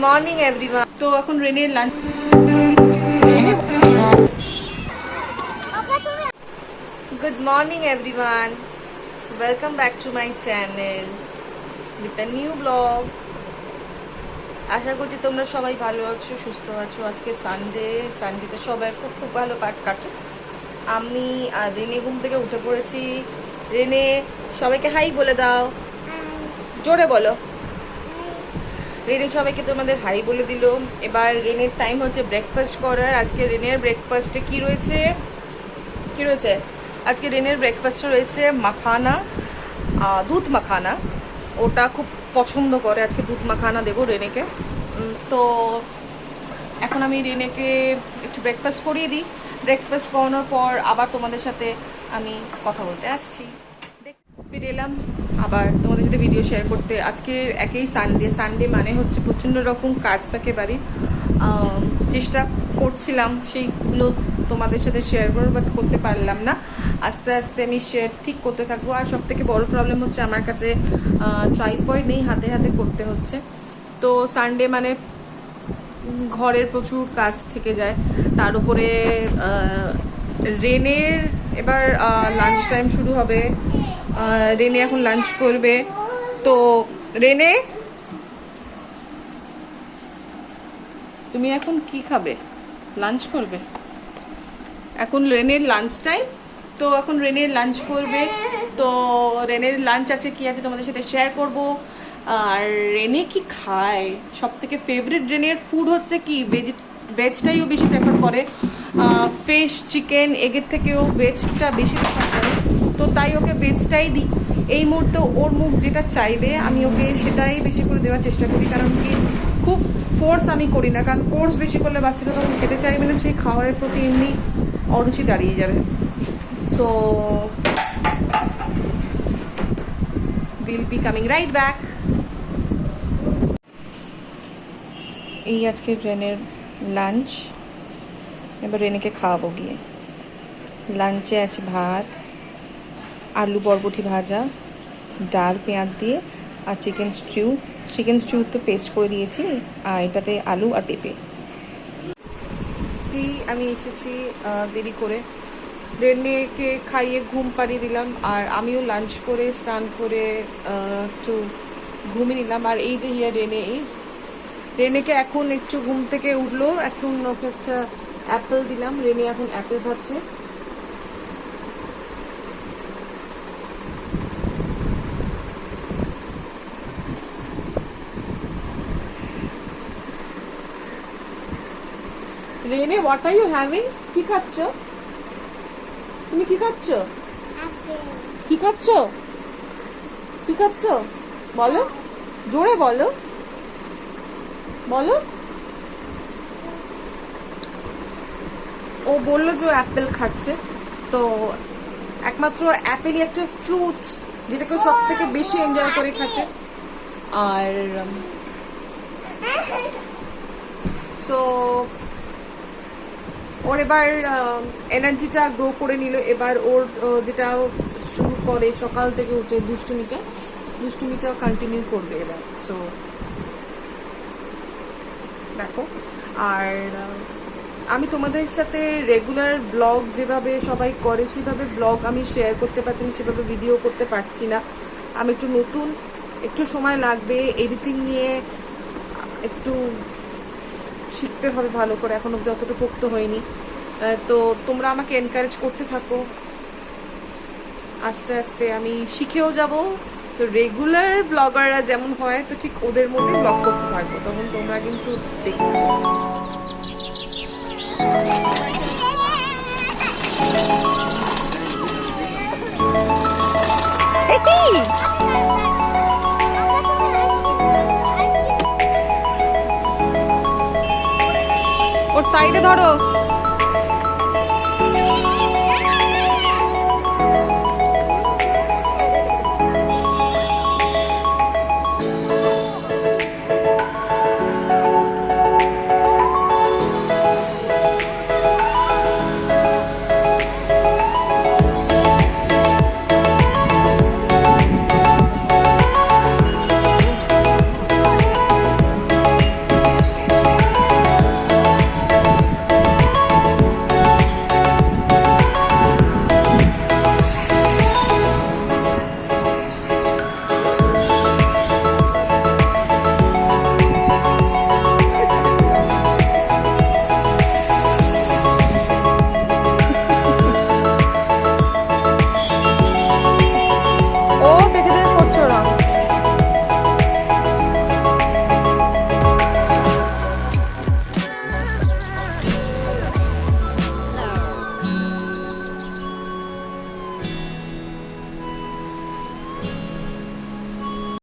Morning everyone. তো এখন রেনের lunch. Good morning everyone, welcome back to my channel with a new blog. আশা করছি তোমরা সবাই ভালো আছো, সুস্থ আছো। আজকে সানডেতে সবাই খুব খুব ভালো কাটুক। আমি আর রেনে ঘুম থেকে উঠে পড়েছি। রেনে সবাইকে হাই বলে দাও, জোরে বলো। রেনে সবাইকে তোমাদের হাই বলে দিল। এবার রেনের টাইম হচ্ছে ব্রেকফাস্ট করার। আজকে রেনের ব্রেকফাস্টে কি রয়েছে? আজকে রেনের ব্রেকফাস্টে রয়েছে মাখানা, দুধ মাখানা। ওটা খুব পছন্দ করে। আজকে দুধ মাখানা দেবো রেনেকে। তো এখন আমি রেনেকে একটু ব্রেকফাস্ট করিয়ে দিই। ব্রেকফাস্ট করানোর পর আবার তোমাদের সাথে আমি কথা বলতে আসছি। ফিরে এলাম আবার তোমাদের সাথে ভিডিও শেয়ার করতে। আজকে একেই সানডে মানে হচ্ছে প্রচণ্ড রকম কাজ থাকে বাড়ির। চেষ্টা করছিলাম সেইগুলো তোমাদের সাথে শেয়ার করবো, বাট করতে পারলাম না। আস্তে আস্তে আমি শেয়ার ঠিক করতে থাকবো। আর সব থেকে বড় প্রবলেম হচ্ছে আমার কাছে ট্রাইপড নেই, হাতে হাতে করতে হচ্ছে। তো সানডে মানে ঘরের প্রচুর কাজ থেকে যায়। তার উপরে রেনের এবার লাঞ্চ টাইম শুরু হবে। রেনে এখন লাঞ্চ করবে। তো রেনে, তুমি এখন কি খাবে? লাঞ্চ করবে? এখন রেনের লাঞ্চ টাইম, তো এখন রেনের লাঞ্চ করবে। তো রেনের লাঞ্চ আছে কি আছে তোমাদের সাথে শেয়ার করব। আর রেনে কি খায়, সব থেকে ফেভারিট রেনের ফুড হচ্ছে কি ভেজটাই ও বেশি প্রেফার করে। ফিশ, চিকেন, এগের থেকেও ভেজটা বেশি প্রেফার করে। তো তাই ওকে ভেজটাই দিই। এই মুহূর্তে ওর মুখ যেটা চাইবে আমি ওকে সেটাই বেশি করে দেওয়ার চেষ্টা করি। কারণ কি, খুব ফোর্স আমি করি না, কারণ ফোর্স বেশি করলে বাচ্চাটা তখন খেতে চাইবে না, সেই খাবারের প্রতি এমনি অরুচি দাঁড়িয়ে যাবে। So will be coming right back. এই আজকে রেনের লাঞ্চ। এবার রেনেকে খাওয়াবো গিয়ে। লাঞ্চে আছে ভাত, আলু বরবটি ভাজা, ডাল পেঁয়াজ দিয়ে, আর চিকেন স্টিউ তো পেস্ট করে দিয়েছি, আর এটাতে আলু আর পেঁপে। আমি এসেছি দেরি করে। রেনেকে খাইয়ে ঘুম পাড়িয়ে দিলাম, আর আমিও লাঞ্চ করে স্নান করে একটু ঘুমিয়ে নিলাম। আর এই যে হিয়ার রেনেকে এখন একটু ঘুম থেকে উঠলো। এখন ওকে একটা অ্যাপেল দিলাম। রেনে এখন অ্যাপেল খাচ্ছে। Rene, what are you having? কি খাচ্ছ তুমি? কি খাচ্ছ? কি খাচ্ছ? কি খাচ্ছ বলো, জোরে বলো, বলো। ও বললো যে অ্যাপেল খাচ্ছে। তো একমাত্র অ্যাপেলই একটা ফ্রুট যেটাকে সব থেকে বেশি এনজয় করে খেতে। আর সো ওর এবার এনার্জিটা গ্রো করে নিল। এবার ওর যেটা শুরু করে সকাল থেকে উঠে দুষ্টুমিটা কন্টিনিউ করবে এবার। সো দেখো। আর আমি তোমাদের সাথে রেগুলার ব্লগ যেভাবে সবাই করে সেভাবে ব্লগ আমি শেয়ার করতে পারছি না, সেভাবে ভিডিও করতে পারছি না। আমি একটু নতুন, একটু সময় লাগবে। এডিটিং নিয়ে একটু শিখতে হবে ভালো করে, এখন অব্দি অতটা পোক্ত হয়নি। তো তোমরা আমাকে এনকারেজ করতে থাকো, আস্তে আস্তে আমি শিখেও যাব। তো রেগুলার ব্লগাররা যেমন হয়, তো ঠিক ওদের মধ্যে ব্লগ করতে থাকবো, তখন তোমরা কিন্তু দেখতে। ওর সাইডে ধরো।